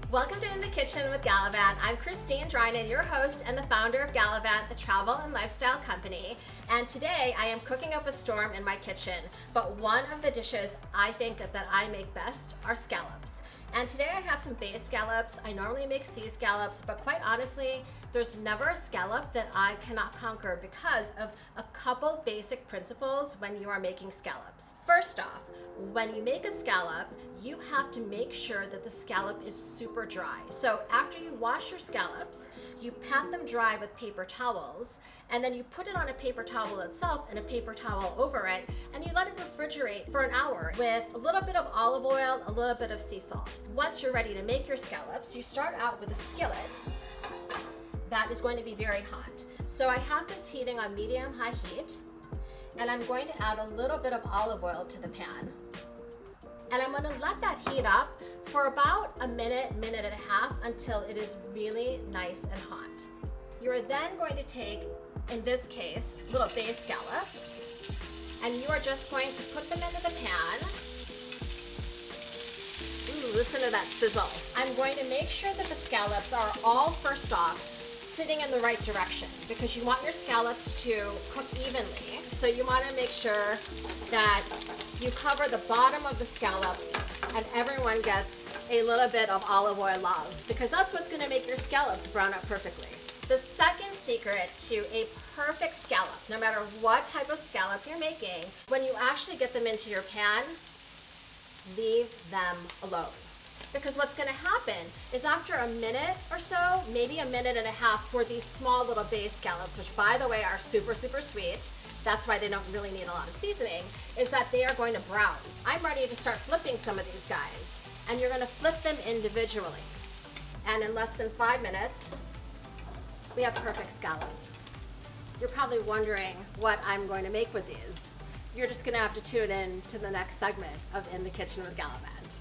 Welcome to In the Kitchen with Galavante. I'm Christine Drinan, your host and the founder of Galavante, the travel and lifestyle company. And today I am cooking up a storm in my kitchen. But one of the dishes I think that I make best are scallops. And today I have some bay scallops. I normally make sea scallops, but quite honestly, there's never a scallop that I cannot conquer because of a couple basic principles when you are making scallops. First off, when you make a scallop, you have to make sure that the scallop is super dry. So after you wash your scallops, you pat them dry with paper towels, and then you put it on a paper towel itself and a paper towel over it, and you let it refrigerate for an hour with a little bit of olive oil, a little bit of sea salt. Once you're ready to make your scallops, you start out with a skillet that is going to be very hot. So I have this heating on medium-high heat, and I'm going to add a little bit of olive oil to the pan. And I'm gonna let that heat up for about a minute, minute and a half until it is really nice and hot. You're then going to take, in this case, little bay scallops, and you are just going to put them into the pan. Ooh, listen to that sizzle. I'm going to make sure that the scallops are all, first off, sitting in the right direction because you want your scallops to cook evenly. So you want to make sure that you cover the bottom of the scallops and everyone gets a little bit of olive oil love because that's what's going to make your scallops brown up perfectly. The second secret to a perfect scallop, no matter what type of scallop you're making, when you actually get them into your pan, leave them alone. Because what's going to happen is after a minute or so, maybe a minute and a half for these small little bay scallops, which by the way are super, super sweet, that's why they don't really need a lot of seasoning, is that they are going to brown. I'm ready to start flipping some of these guys, and you're going to flip them individually. And in less than 5 minutes, we have perfect scallops. You're probably wondering what I'm going to make with these. You're just going to have to tune in to the next segment of In the Kitchen with Galavante.